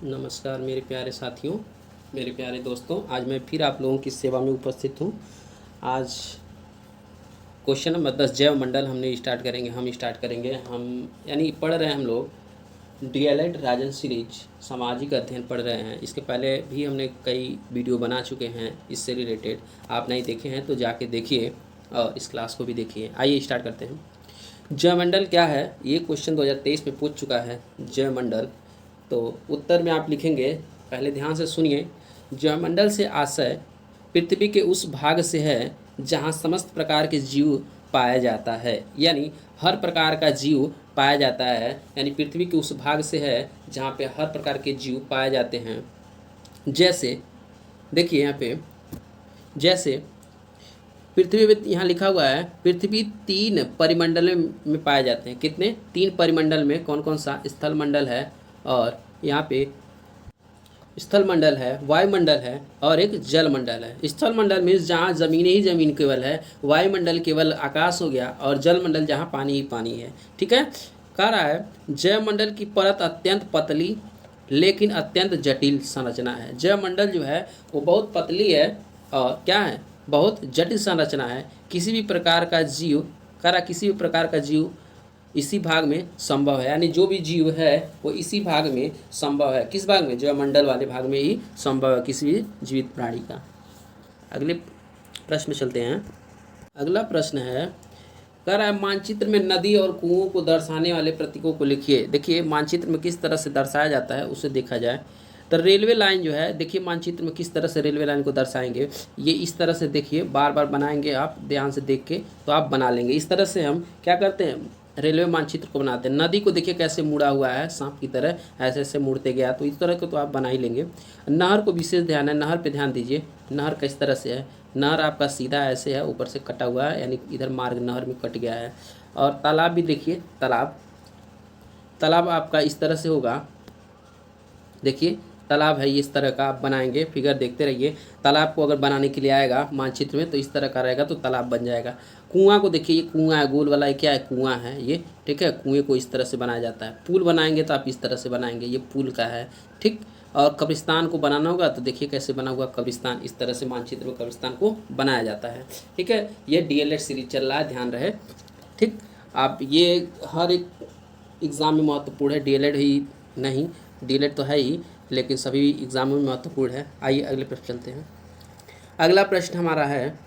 नमस्कार मेरे प्यारे साथियों, मेरे प्यारे दोस्तों। आज मैं फिर आप लोगों की सेवा में उपस्थित हूँ। आज क्वेश्चन नंबर 10 जैव मंडल हम स्टार्ट करेंगे। हम यानी पढ़ रहे हैं हम लोग डीएलएड राजन सीरीज सामाजिक अध्ययन पढ़ रहे हैं। इसके पहले भी हमने कई वीडियो बना चुके हैं इससे रिलेटेड। आप नहीं देखे हैं तो जाके देखिए और इस क्लास को भी देखिए। आइए स्टार्ट करते हैं। जयमंडल क्या है? ये क्वेश्चन 2023 में पूछ चुका है। जयमंडल, तो उत्तर में आप लिखेंगे, पहले ध्यान से सुनिए। जयमंडल से आशय पृथ्वी के उस भाग से है जहाँ समस्त प्रकार के जीव पाया जाता है, यानी हर प्रकार का जीव पाया जाता है। यानी पृथ्वी के उस भाग से है जहाँ पे हर प्रकार के जीव पाए जाते हैं। जैसे देखिए यहाँ पे, जैसे पृथ्वी में यहाँ लिखा हुआ है पृथ्वी 3 परिमंडल में पाए जाते हैं। कितने? 3 परिमंडल में। कौन कौन सा? स्थल मंडल है, और यहाँ पे स्थल मंडल है, वायुमंडल है, और एक जल मंडल है। स्थल मंडल में जहाँ जमीन ही जमीन केवल है, वायुमंडल केवल आकाश हो गया, और जल मंडल जहाँ पानी ही पानी है। ठीक है। कह रहा है जयमंडल की परत अत्यंत पतली लेकिन अत्यंत जटिल संरचना है। जयमंडल जो है वो बहुत पतली है और क्या है, बहुत जटिल संरचना है। किसी भी प्रकार का जीव, कह रहा किसी भी प्रकार का जीव इसी भाग में संभव है। यानी जो भी जीव है वो इसी भाग में संभव है। किस भाग में? जयमंडल वाले भाग में ही संभव है किसी भी जीवित प्राणी का। अगले प्रश्न में चलते हैं। अगला प्रश्न है, कह रहा है मानचित्र में नदी और कुओं को दर्शाने वाले प्रतीकों को लिखिए। देखिए मानचित्र में किस तरह से दर्शाया जाता है उसे देखा जाए तो रेलवे लाइन जो है, देखिए मानचित्र में किस तरह से रेलवे लाइन को दर्शाएंगे। ये इस तरह से देखिए, बार बार बनाएंगे आप ध्यान से देख के तो आप बना लेंगे। इस तरह से हम क्या करते हैं, रेलवे मानचित्र को बनाते हैं। नदी को देखिए कैसे मुड़ा हुआ है, सांप की तरह ऐसे ऐसे मुड़ते गया, तो इस तरह को तो आप बना ही लेंगे। नहर को विशेष ध्यान है, नहर पे ध्यान दीजिए। नहर किस तरह से है, नहर आपका सीधा ऐसे है, ऊपर से कटा हुआ है, यानी इधर मार्ग नहर में कट गया है। और तालाब भी देखिए, तालाब तालाब आपका इस तरह से होगा। देखिए तालाब है, ये इस तरह का आप बनाएंगे, फिगर देखते रहिए। तालाब को अगर बनाने के लिए आएगा मानचित्र में तो इस तरह का रहेगा, तो तालाब बन जाएगा। कुआं को देखिए, ये कुआं है, गोल वाला ये क्या है, कुआं है ये। ठीक है, कुएं को इस तरह से बनाया जाता है। पुल बनाएंगे तो आप इस तरह से बनाएंगे, ये पुल का है। ठीक। और कब्रिस्तान को बनाना होगा तो देखिए कैसे बना हुआ कब्रिस्तान, इस तरह से मानचित्र में कब्रिस्तान को बनाया जाता है। ठीक है, ये डीएलएड सीरीज चल रहा है, ध्यान रहे। ठीक। आप ये हर एक एग्ज़ाम में महत्वपूर्ण है, डीएलएड ही नहीं, डीएलएड तो है ही लेकिन सभी एग्जामों में महत्वपूर्ण है। आइए अगले प्रश्न चलते हैं। अगला प्रश्न हमारा है,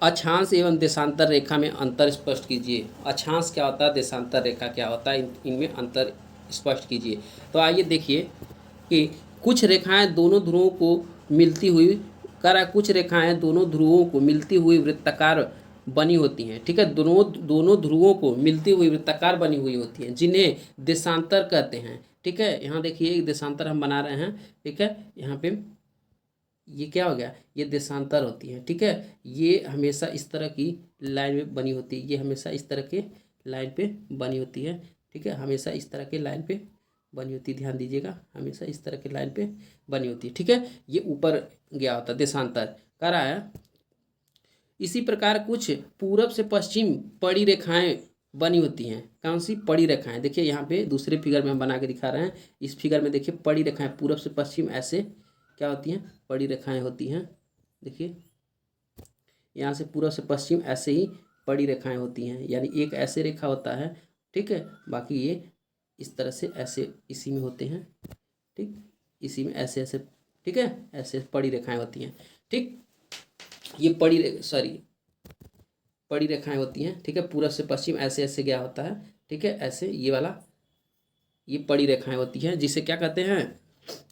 अक्षांश एवं देशांतर रेखा में अंतर स्पष्ट कीजिए। अक्षांश क्या होता है, देशांतर रेखा क्या होता है, इनमें अंतर स्पष्ट कीजिए। तो आइए देखिए कि कुछ रेखाएं दोनों ध्रुवों को मिलती हुई, कुछ रेखाएं दोनों ध्रुवों को मिलती हुई वृत्ताकार बनी होती हैं। ठीक है, दोनों ध्रुवों को मिलती हुई वृत्ताकार बनी हुई होती हैं, जिन्हें देशांतर कहते हैं। ठीक है, यहाँ देखिए एक देशांतर हम बना रहे हैं। ठीक है, यहाँ पे ये क्या हो गया, ये देशांतर होती है। ठीक है, ये हमेशा इस तरह की लाइन में बनी होती है, ये हमेशा इस तरह के लाइन पे बनी होती है। ठीक है, हमेशा इस तरह के लाइन पे बनी होती है, ध्यान दीजिएगा, हमेशा इस तरह के लाइन पे बनी होती है। ठीक है, ये ऊपर गया होता है, देशांतर कर रहा है। इसी प्रकार कुछ पूरब से पश्चिम पड़ी रेखाएं बनी होती हैं। कौन सी? पड़ी रेखाएं। देखिए यहाँ पे दूसरे फिगर में हम बना के दिखा रहे हैं। इस फिगर में देखिए पड़ी रेखाएं, पूरब से पश्चिम ऐसे क्या होती हैं, पड़ी रेखाएं होती हैं। देखिए यहाँ से पूरब से पश्चिम ऐसे ही पड़ी रेखाएं होती हैं, यानी एक ऐसे रेखा होता है। ठीक है, बाकी ये इस तरह से ऐसे इसी में होते हैं। ठीक, इसी में ऐसे ऐसे, ठीक है, ऐसे पड़ी रेखाएं होती हैं। ठीक, ये पड़ी रेखाएं होती हैं। ठीक है, पूरब से पश्चिम ऐसे ऐसे गया होता है। ठीक है, ऐसे ये वाला, ये पड़ी रेखाएं होती हैं, जिसे क्या कहते हैं,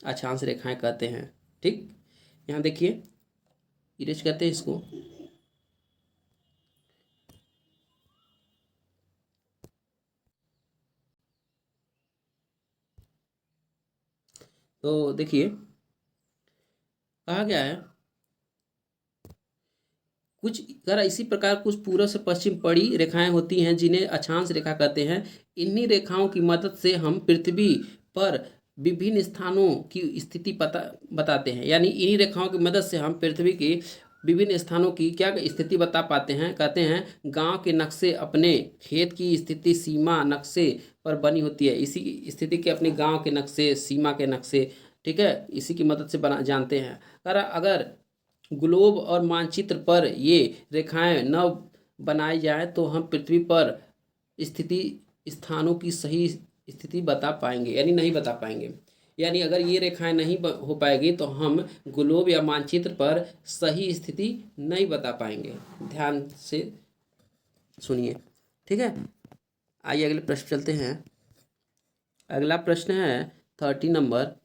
अक्षांश रेखाएं कहते हैं। ठीक, यहाँ देखिए इरेज कहते हैं इसको। तो देखिए कहा गया है कुछ, अगर इसी प्रकार कुछ पूरब से पश्चिम पड़ी रेखाएं होती हैं जिन्हें अक्षांश रेखा कहते हैं। इन्हीं रेखाओं की मदद से हम पृथ्वी पर विभिन्न स्थानों की स्थिति पता बताते हैं। यानी इन्हीं रेखाओं की मदद से हम पृथ्वी की विभिन्न स्थानों की क्या स्थिति बता पाते हैं। कहते हैं गांव के नक्शे अपने खेत की स्थिति सीमा नक्शे पर बनी होती है। इसी की स्थिति के अपने गांव के नक्शे, सीमा के नक्शे, ठीक है, इसी की मदद से बना जानते हैं। अगर ग्लोब और मानचित्र पर ये रेखाएं न बनाई जाए तो हम पृथ्वी पर स्थिति स्थानों की सही स्थिति बता पाएंगे, यानी नहीं बता पाएंगे। यानी अगर ये रेखाएं नहीं हो पाएगी तो हम ग्लोब या मानचित्र पर सही स्थिति नहीं बता पाएंगे। ध्यान से सुनिए, ठीक है। आइए अगले प्रश्न चलते हैं। अगला प्रश्न है 30 नंबर।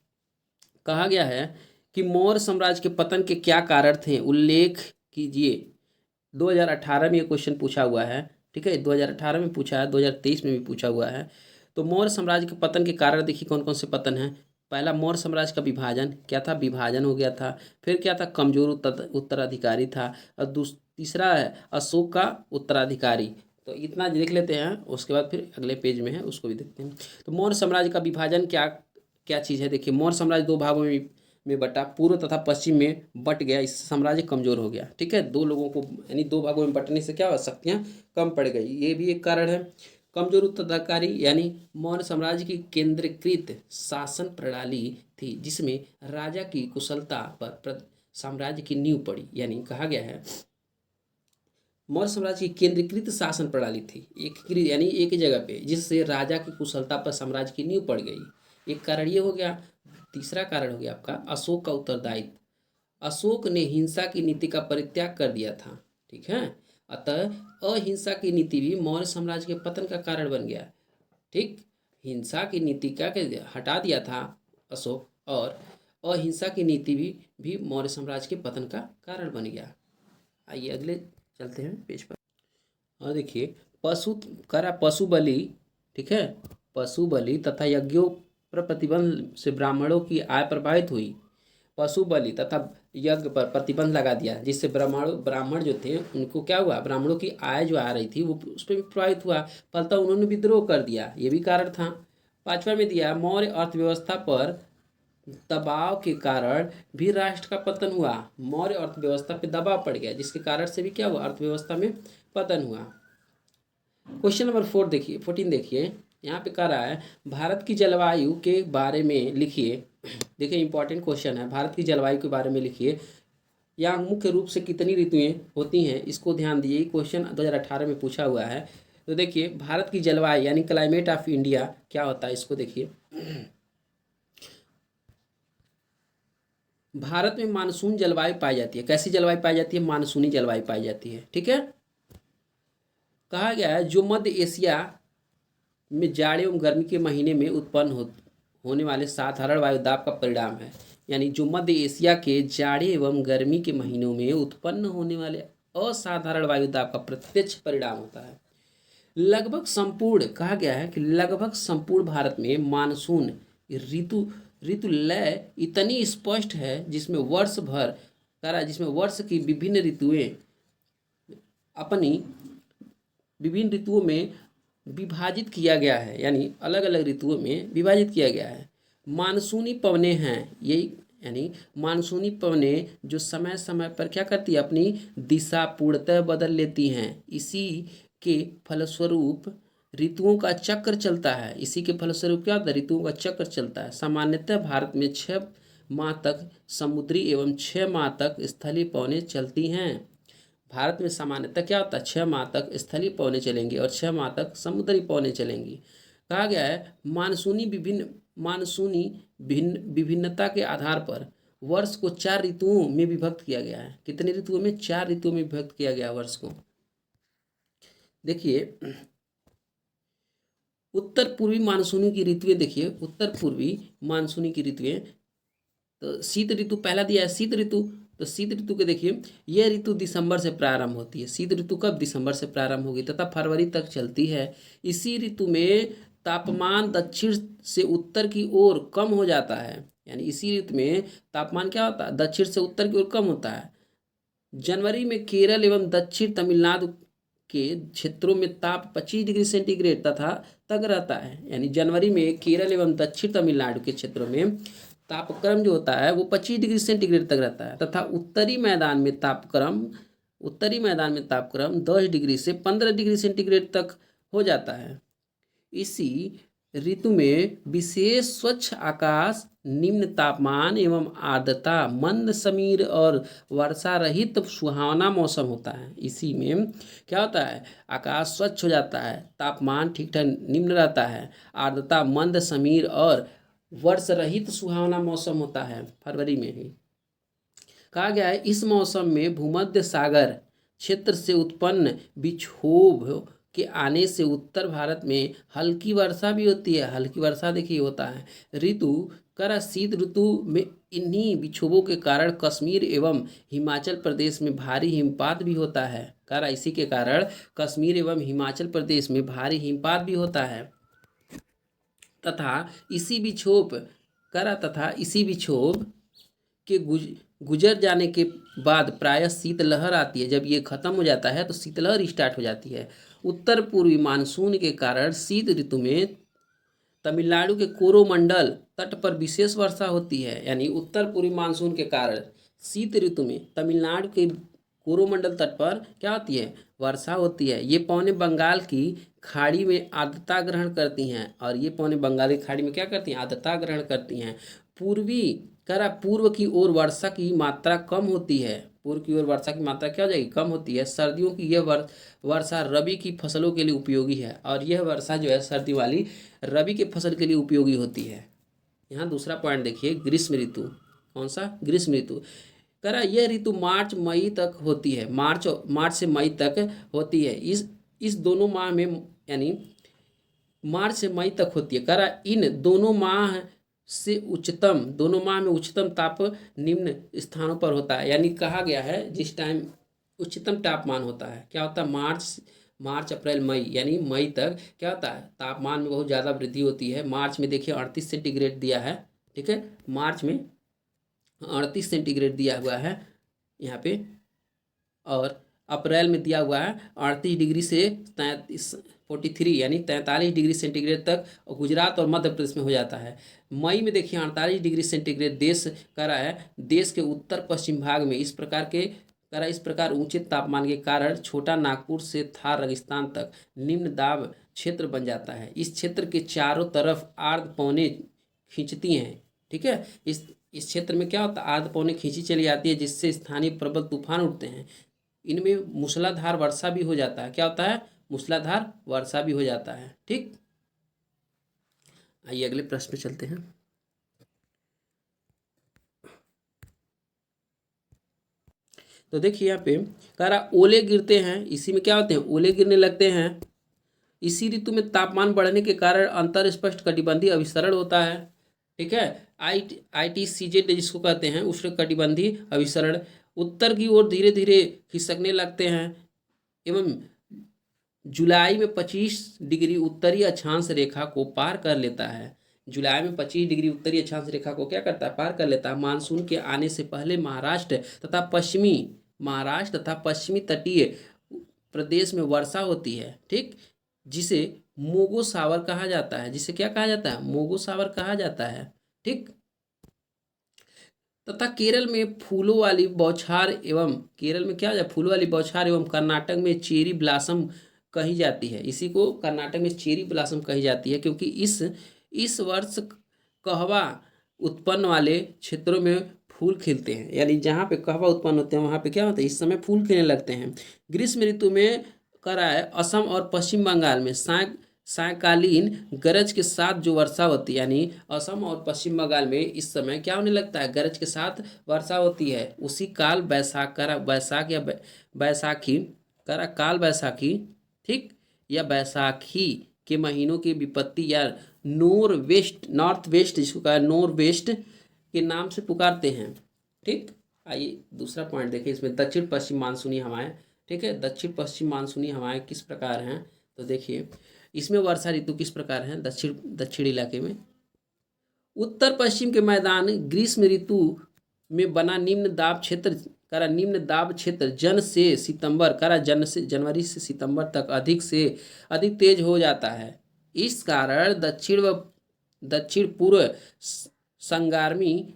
कहा गया है कि मौर्य साम्राज्य के पतन के क्या कारण थे, उल्लेख कीजिए। 2018 में ये क्वेश्चन पूछा हुआ है, ठीक है, 2018 में पूछा है, 2023 में भी पूछा हुआ है। तो मौर्य साम्राज्य के पतन के कारण देखिए कौन कौन से पतन हैं। पहला, मौर्य साम्राज्य का विभाजन, क्या था, विभाजन हो गया था। फिर क्या था, कमजोर उत्तराधिकारी था। और तीसरा है अशोक का उत्तराधिकारी। तो इतना देख लेते हैं, उसके बाद फिर अगले पेज में है उसको भी देखते हैं। तो मौर्य साम्राज्य का विभाजन क्या क्या चीज़ है। देखिए, मौर्य साम्राज्य दो भागों में बटा, पूर्व तथा पश्चिम में बट गया, इससे साम्राज्य कमजोर हो गया, ठीक है। दो लोगों को यानी दो भागों में बटने से क्या हुआ, शक्तियाँ कम पड़ गई, ये भी एक कारण है। कमजोर उत्तराधिकारी यानी मौर्य साम्राज्य की केंद्रीकृत शासन प्रणाली थी जिसमें राजा की कुशलता पर साम्राज्य की नींव पड़ी। यानी कहा गया है मौर्य साम्राज्य की केंद्रीकृत शासन प्रणाली थी, एकीकृत यानी एक जगह पे, जिससे राजा की कुशलता पर साम्राज्य की नींव पड़ गई। एक कारण ये हो गया। तीसरा कारण हो गया आपका अशोक का उत्तरदायित्व। अशोक ने हिंसा की नीति का परित्याग कर दिया था, ठीक है। अतः अहिंसा की नीति भी मौर्य साम्राज्य के पतन का कारण बन गया, ठीक। हिंसा की नीति का हटा दिया था अशोक, और अहिंसा की नीति भी मौर्य साम्राज्य के पतन का कारण बन गया। आइए अगले चलते हैं पेज पर। और देखिए पशु बलि, ठीक है, पशु बलि तथा यज्ञों पर प्रतिबंध से ब्राह्मणों की आय प्रभावित हुई। पशु बलि तथा यज्ञ पर प्रतिबंध लगा दिया, जिससे ब्राह्मण जो थे उनको क्या हुआ, ब्राह्मणों की आय जो आ रही थी वो उस पर भी प्रभावित हुआ। फलतः उन्होंने विद्रोह कर दिया, ये भी कारण था। पांचवा में दिया मौर्य अर्थव्यवस्था पर दबाव के कारण भी राष्ट्र का पतन हुआ। मौर्य अर्थव्यवस्था पे दबाव पड़ गया, जिसके कारण से भी क्या हुआ, अर्थव्यवस्था में पतन हुआ। क्वेश्चन नंबर 14 देखिए, यहाँ पे कह रहा है भारत की जलवायु के बारे में लिखिए। देखिए इंपॉर्टेंट क्वेश्चन है, भारत की जलवायु के बारे में लिखिए। यहाँ मुख्य रूप से कितनी ऋतुएं होती हैं, इसको ध्यान दीजिए। क्वेश्चन 2018 में पूछा हुआ है। तो देखिए भारत की जलवायु यानी क्लाइमेट ऑफ इंडिया क्या होता है, इसको देखिए। भारत में मानसून जलवायु पाई जाती है। कैसी जलवायु पाई जाती है, मानसूनी जलवायु पाई जाती है, ठीक है। कहा गया है जो मध्य एशिया में जाड़े एवं गर्मी के महीने में उत्पन्न होने वाले साधारण वायुदाब का परिणाम है। यानी जो मध्य एशिया के जाड़े एवं गर्मी के महीनों में उत्पन्न होने वाले असाधारण वायुदाब का प्रत्यक्ष परिणाम होता है। लगभग संपूर्ण, कहा गया है कि लगभग संपूर्ण भारत में मानसून ऋतु लय इतनी स्पष्ट है जिसमें वर्ष की विभिन्न ऋतुओं में विभाजित किया गया है, यानी अलग अलग ऋतुओं में विभाजित किया गया है। मानसूनी पवनें हैं यही, यानी मानसूनी पवनें जो समय समय पर क्या करती है, अपनी दिशा पूर्णतः बदल लेती हैं। इसी के फलस्वरूप ऋतुओं का चक्र चलता है। इसी के फलस्वरूप क्या होता है, ऋतुओं का चक्र चलता है। सामान्यतः भारत में 6 माह तक समुद्री एवं 6 माह तक स्थलीय पवनें चलती हैं। भारत में सामान्यतः क्या होता है, 6 माह तक स्थलीय पवनें चलेंगी और 6 माह तक समुद्री पवनें चलेंगी। कहा गया है मानसूनी विभिन्नता के आधार पर वर्ष को 4 ऋतुओं में विभक्त किया गया है। कितने ऋतुओं में, 4 ऋतुओं में विभक्त किया गया वर्ष को। देखिए उत्तर पूर्वी मानसूनी की ऋतुएं, देखिए उत्तर पूर्वी मानसूनी की ऋतुएं। तो शीत ऋतु पहला दिया है, शीत ऋतु। तो शीत ऋतु के देखिए यह ऋतु दिसंबर से प्रारंभ होती है। शीत ऋतु कब, दिसंबर से प्रारंभ होगी तथा फरवरी तक चलती है। इसी ऋतु में तापमान दक्षिण से उत्तर की ओर कम हो जाता है। यानी इसी ऋतु में तापमान क्या होता है, दक्षिण से उत्तर की ओर कम होता है। जनवरी में केरल एवं दक्षिण तमिलनाडु के क्षेत्रों में ताप 25 डिग्री सेंटीग्रेड तक रहता है। यानी जनवरी में केरल एवं दक्षिण तमिलनाडु के क्षेत्रों में तापक्रम जो होता है वो 25 डिग्री सेंटीग्रेड तक रहता है, तथा उत्तरी मैदान में तापक्रम 10 डिग्री से 15 डिग्री सेंटीग्रेड तक हो जाता है। इसी ऋतु में विशेष स्वच्छ आकाश, निम्न तापमान एवं आर्द्रता, मंद समीर और वर्षा रहित सुहावना मौसम होता है। इसी में क्या होता है, आकाश स्वच्छ हो जाता है, तापमान ठीक ठाक निम्न रहता है, आर्द्रता, मंद समीर और वर्ष रहित सुहावना मौसम होता है। फरवरी में ही कहा गया है, इस मौसम में भूमध्य सागर क्षेत्र से उत्पन्न विक्षोभ के आने से उत्तर भारत में हल्की वर्षा भी होती है। हल्की वर्षा देखिए होता है। शीत ऋतु में इन्हीं विक्षोभों के कारण कश्मीर एवं हिमाचल प्रदेश में भारी हिमपात भी होता है। इसी के कारण कश्मीर एवं हिमाचल प्रदेश में भारी हिमपात भी होता है। तथा इसी विक्षोभ के गुजर जाने के बाद प्रायः शीतलहर आती है। जब ये खत्म हो जाता है तो शीतलहर स्टार्ट हो जाती है। उत्तर पूर्वी मानसून के कारण शीत ऋतु में तमिलनाडु के कोरोमंडल तट पर विशेष वर्षा होती है। यानी उत्तर पूर्वी मानसून के कारण शीत ऋतु में तमिलनाडु के कोरोमंडल तट पर क्या होती है, वर्षा होती है। ये पौने बंगाल की खाड़ी में आर्द्रता ग्रहण करती हैं, और ये पौने बंगाल की खाड़ी में क्या करती हैं, आर्द्रता ग्रहण करती हैं। पूर्व की ओर वर्षा की मात्रा कम होती है। पूर्व की ओर वर्षा की मात्रा क्या हो जाएगी, कम होती है। सर्दियों की यह वर्षा रबी की फसलों के लिए उपयोगी है, और यह वर्षा जो है सर्दी वाली रबी के फसल के लिए उपयोगी होती है। यहाँ दूसरा पॉइंट देखिए, ग्रीष्म ऋतु। कौन सा, ग्रीष्म ऋतु। यह ऋतु मार्च मई तक होती है। मार्च से मई तक होती है। इस दोनों माह में, यानी मार्च से मई तक होती है। इन दोनों माह में उच्चतम ताप निम्न स्थानों पर होता है। यानी कहा गया है जिस टाइम उच्चतम तापमान होता है, क्या होता है, मार्च अप्रैल मई, यानी मई तक क्या होता है, तापमान में बहुत ज़्यादा वृद्धि होती है। मार्च में देखिए 38 सेंटीग्रेड दिया है, ठीक है, मार्च में 38 सेंटीग्रेड दिया हुआ है यहाँ पे, और अप्रैल में दिया हुआ है 38 डिग्री से 43 यानी 43 डिग्री सेंटीग्रेड तक गुजरात और मध्य प्रदेश में हो जाता है। मई में देखिए 48 डिग्री सेंटीग्रेड देश के उत्तर पश्चिम भाग में इस प्रकार ऊंचे तापमान के कारण छोटा नागपुर से थार रेगिस्तान तक निम्न दाब क्षेत्र बन जाता है। इस क्षेत्र के चारों तरफ आर्द्र पवनें खींचती हैं, ठीक है। इस क्षेत्र में क्या होता है, आर्द्र पवनें खींची चली जाती है, जिससे स्थानीय प्रबल तूफान उठते हैं। इनमें मूसलाधार वर्षा भी हो जाता है। क्या होता है, मूसलाधार वर्षा भी हो जाता है, ठीक। आइए अगले प्रश्न पे चलते हैं। तो देखिए यहाँ पे ओले गिरते हैं। इसी में क्या होते हैं, ओले गिरने लगते हैं। इसी ऋतु में तापमान बढ़ने के कारण अंतर स्पष्ट कटिबंधीय अभिसरण होता है, ठीक है। ITCZ जिसको कहते हैं, उष्ण कटिबंधीय अभिसरण उत्तर की ओर धीरे धीरे खिसकने लगते हैं एवं जुलाई में 25 डिग्री उत्तरी अक्षांश रेखा को पार कर लेता है। जुलाई में 25 डिग्री उत्तरी अक्षांश रेखा को क्या करता है, पार कर लेता है। मानसून के आने से पहले महाराष्ट्र तथा पश्चिमी तटीय प्रदेश में वर्षा होती है, ठीक, जिसे मोगो सावर कहा जाता है। जिसे क्या कहा जाता है, मोगो सावर कहा जाता है, ठीक। तथा केरल में फूलों वाली बौछार एवं कर्नाटक में चेरी ब्लॉसम कही जाती है। इसी को कर्नाटक में चेरी ब्लॉसम कही जाती है, क्योंकि इस वर्ष कहवा उत्पन्न वाले क्षेत्रों में फूल खिलते हैं। यानी जहाँ पे कहवा उत्पन्न होते हैं वहाँ पे क्या होता है, इस समय फूल खिलने लगते हैं। ग्रीष्म ऋतु में असम और पश्चिम बंगाल में सायकालीन गरज के साथ जो वर्षा होती है, यानी असम और पश्चिम बंगाल में इस समय क्या होने लगता है, गरज के साथ वर्षा होती है। उसी काल बैसाखी, ठीक, या बैसाखी के महीनों की विपत्ति या नॉर्थ वेस्ट जिसको कहा नॉर्थ वेस्ट के नाम से पुकारते हैं, ठीक। आइए दूसरा पॉइंट देखिए, इसमें दक्षिण पश्चिम मानसूनी हवाएं, ठीक है। दक्षिण पश्चिम मानसूनी हवाएं किस प्रकार हैं, तो देखिए इसमें वर्षा ऋतु किस प्रकार है। दक्षिण इलाके में उत्तर पश्चिम के मैदान ग्रीष्म ऋतु में बना निम्न दाब क्षेत्र जनवरी से सितंबर तक अधिक तेज हो जाता है। इस कारण दक्षिण पूर्व संगामी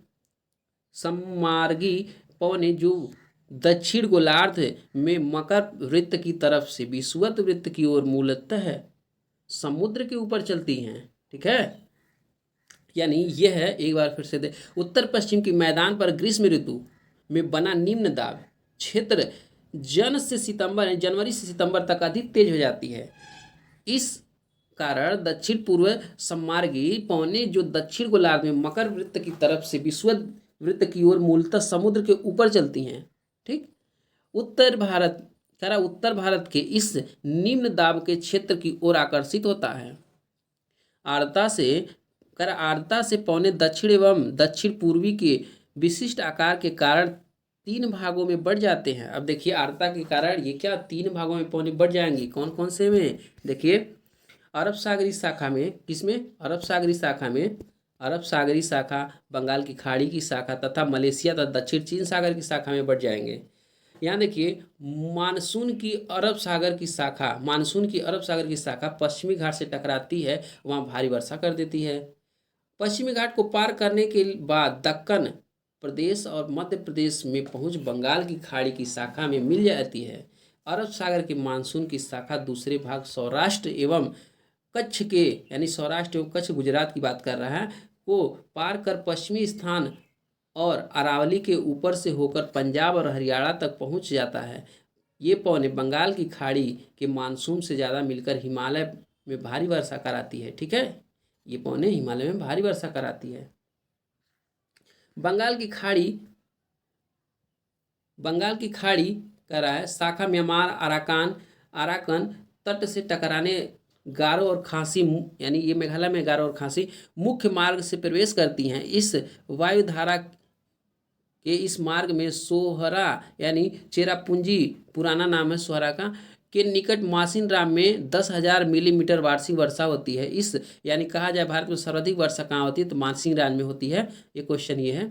सम्मार्गी पवने जो दक्षिण गोलार्ध में मकर वृत्त की तरफ से विषुवत वृत्त की ओर मूलतः समुद्र के ऊपर चलती हैं। ठीक है, यानी यह है, एक बार फिर से दे, उत्तर पश्चिम की मैदान पर ग्रीष्म ऋतु में बना निम्न दाब क्षेत्र जनवरी से सितंबर तक अधिक तेज हो जाती है। इस कारण दक्षिण पूर्व सम्मार्गी पवनें जो दक्षिण गोलार्ध में मकर वृत्त की तरफ से विषुवत वृत्त की ओर मूलतः समुद्र के ऊपर चलती हैं। ठीक, उत्तर भारत के इस निम्न दाब के क्षेत्र की ओर आकर्षित होता है। आर्द्रता से पौने दक्षिण एवं दक्षिण पूर्वी के विशिष्ट आकार के कारण 3 भागों में बढ़ जाते हैं। अब देखिए, आर्द्रता के कारण ये क्या 3 भागों में पौने बढ़ जाएंगी। कौन कौन से में? देखिए, अरब सागरी शाखा में, किसमें? अरब सागरी शाखा, बंगाल की खाड़ी की शाखा तथा मलेशिया तथा दक्षिण चीन सागर की शाखा में बढ़ जाएंगे। यहाँ देखिए, मानसून की अरब सागर की शाखा पश्चिमी घाट से टकराती है, वहाँ भारी वर्षा कर देती है। पश्चिमी घाट को पार करने के बाद दक्कन प्रदेश और मध्य प्रदेश में पहुंच बंगाल की खाड़ी की शाखा में मिल जाती है। अरब सागर के मानसून की शाखा दूसरे भाग सौराष्ट्र एवं कच्छ गुजरात की बात कर रहा है, को पार कर पश्चिमी स्थान और अरावली के ऊपर से होकर पंजाब और हरियाणा तक पहुंच जाता है। ये पौने बंगाल की खाड़ी के मानसून से ज़्यादा मिलकर हिमालय में भारी वर्षा कराती है। ठीक है, ये पौने हिमालय में भारी वर्षा कराती है। बंगाल की खाड़ी कह रहा है शाखा म्यांमार अराकान तट से टकराने गारो और खासी, यानी ये मेघालय में गारो और खासी मुख्य मार्ग से प्रवेश करती हैं। इस वायुधारा के इस मार्ग में सोहरा यानी चेरापूंजी, पुराना नाम है सोहरा का, के निकट मासिनराम में 10,000 मिलीमीटर वार्षिक वर्षा होती है। इस यानी कहा जाए भारत में सर्वाधिक वर्षा कहाँ होती है, तो मासिनराम में होती है। ये क्वेश्चन ये है,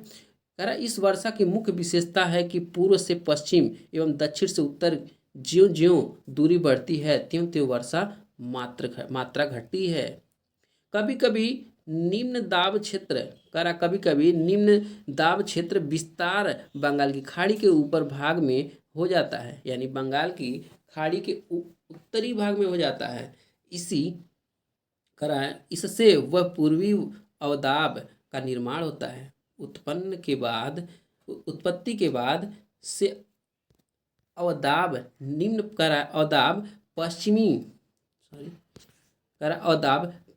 कह रहा इस वर्षा की मुख्य विशेषता है कि पूर्व से पश्चिम एवं दक्षिण से उत्तर ज्यों ज्यों दूरी बढ़ती है त्यों त्यों वर्षा मात्रा घटती है। कभी कभी निम्न दाब क्षेत्र विस्तार बंगाल की खाड़ी के ऊपर भाग में हो जाता है, यानी बंगाल की खाड़ी के उत्तरी भाग में हो जाता है। इससे वह पूर्वी अवदाब का निर्माण होता है। उत्पत्ति के बाद से अवदाब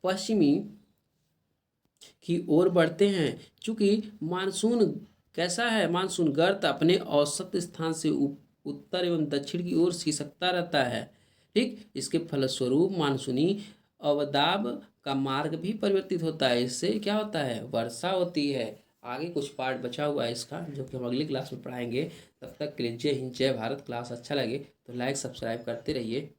पश्चिमी की ओर बढ़ते हैं। चूंकि मानसून कैसा है, मानसून गर्त अपने औसत स्थान से उत्तर एवं दक्षिण की ओर खिसकता रहता है। ठीक, इसके फलस्वरूप मानसूनी अवदाब का मार्ग भी परिवर्तित होता है। इससे क्या होता है, वर्षा होती है। आगे कुछ पार्ट बचा हुआ है इसका, जो कि हम अगली क्लास में पढ़ाएंगे। तब तक के लिए जय हिंद जय भारत। क्लास अच्छा लगे तो लाइक सब्सक्राइब करते रहिए।